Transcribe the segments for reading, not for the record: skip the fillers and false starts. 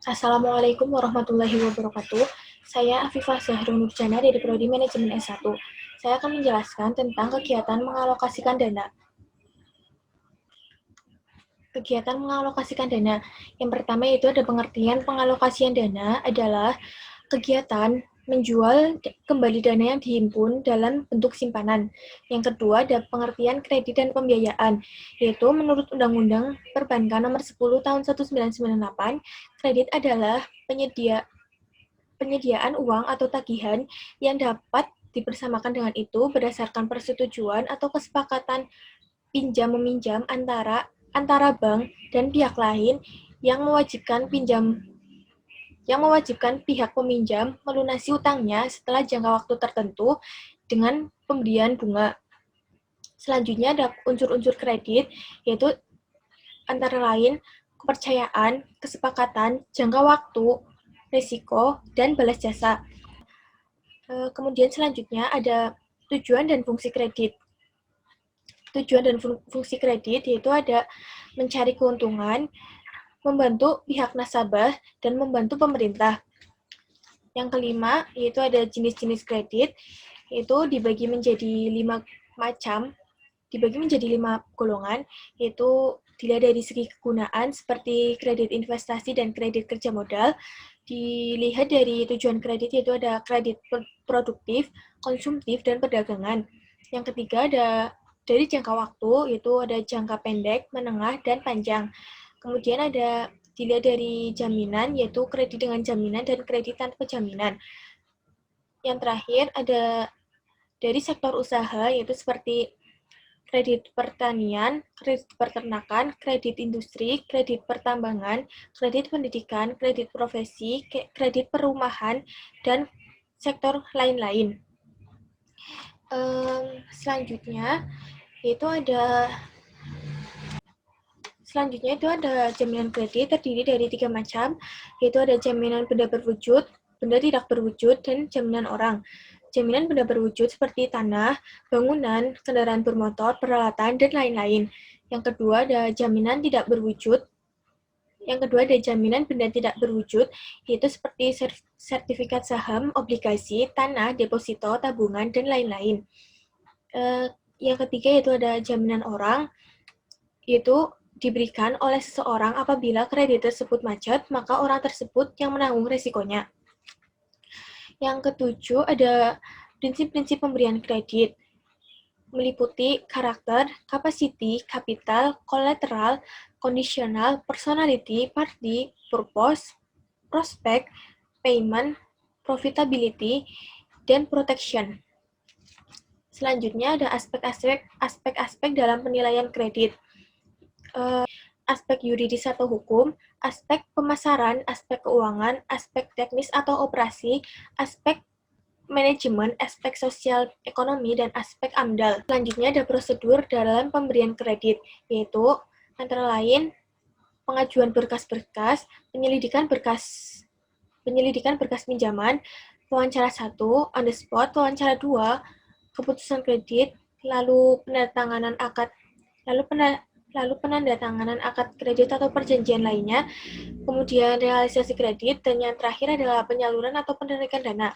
Assalamualaikum warahmatullahi wabarakatuh. Saya Afifah Zahrul Nurjana dari Prodi Manajemen S1. Saya akan menjelaskan tentang kegiatan mengalokasikan dana. Kegiatan mengalokasikan dana. Yang pertama yaitu ada pengertian pengalokasian dana adalah kegiatan menjual kembali dana yang dihimpun dalam bentuk simpanan. Yang kedua ada pengertian kredit dan pembiayaan, yaitu menurut Undang-Undang Perbankan Nomor 10 Tahun 1998, kredit adalah penyediaan uang atau tagihan yang dapat dipersamakan dengan itu berdasarkan persetujuan atau kesepakatan pinjam-meminjam antara bank dan pihak lain yang mewajibkan pihak peminjam melunasi utangnya setelah jangka waktu tertentu dengan pemberian bunga. Selanjutnya ada unsur-unsur kredit, yaitu antara lain kepercayaan, kesepakatan, jangka waktu, risiko, dan balas jasa. Kemudian selanjutnya ada tujuan dan fungsi kredit. Tujuan dan fungsi kredit yaitu ada mencari keuntungan, membantu pihak nasabah, dan membantu pemerintah. Yang kelima, yaitu ada jenis-jenis kredit, yaitu dibagi menjadi 5 macam, dibagi menjadi 5 golongan, yaitu dilihat dari segi kegunaan seperti kredit investasi dan kredit kerja modal. Dilihat dari tujuan kredit yaitu ada kredit produktif, konsumtif, dan perdagangan. Yang ketiga ada dari jangka waktu, yaitu ada jangka pendek, menengah, dan panjang. Kemudian ada dilihat dari jaminan, yaitu kredit dengan jaminan dan kredit tanpa jaminan. Yang terakhir ada dari sektor usaha, yaitu seperti kredit pertanian, kredit peternakan, kredit industri, kredit pertambangan, kredit pendidikan, kredit profesi, kredit perumahan, dan sektor lain-lain. Selanjutnya itu ada jaminan kredit terdiri dari 3 macam, yaitu ada jaminan benda berwujud, benda tidak berwujud, dan jaminan orang. Jaminan benda berwujud seperti tanah, bangunan, kendaraan bermotor, peralatan, dan lain-lain. Yang kedua ada jaminan tidak berwujud. Yang kedua ada jaminan benda tidak berwujud, yaitu seperti sertifikat saham, obligasi, tanah, deposito, tabungan, dan lain-lain. Yang ketiga yaitu ada jaminan orang, yaitu diberikan oleh seseorang apabila kredit tersebut macet, maka orang tersebut yang menanggung risikonya. Yang ketujuh ada prinsip-prinsip pemberian kredit, meliputi karakter, capacity, capital, collateral, conditional, personality, party, purpose, prospect, payment, profitability, dan protection. Selanjutnya ada aspek-aspek dalam penilaian kredit. Aspek yuridis atau hukum, aspek pemasaran, aspek keuangan, aspek teknis atau operasi, aspek manajemen, aspek sosial ekonomi, dan aspek AMDAL. Selanjutnya ada prosedur dalam pemberian kredit, yaitu antara lain pengajuan berkas-berkas, penyelidikan berkas pinjaman, wawancara 1, on the spot, wawancara 2, keputusan kredit, lalu penandatanganan akad kredit atau perjanjian lainnya, kemudian realisasi kredit, dan yang terakhir adalah penyaluran atau penarikan dana.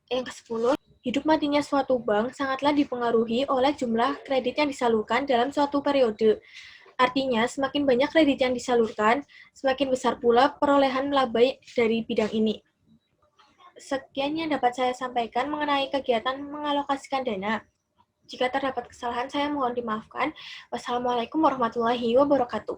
Yang ke-10, hidup matinya suatu bank sangatlah dipengaruhi oleh jumlah kredit yang disalurkan dalam suatu periode. Artinya, semakin banyak kredit yang disalurkan, semakin besar pula perolehan laba dari bidang ini. Sekian yang dapat saya sampaikan mengenai kegiatan mengalokasikan dana. Jika terdapat kesalahan, saya mohon dimaafkan. Wassalamualaikum warahmatullahi wabarakatuh.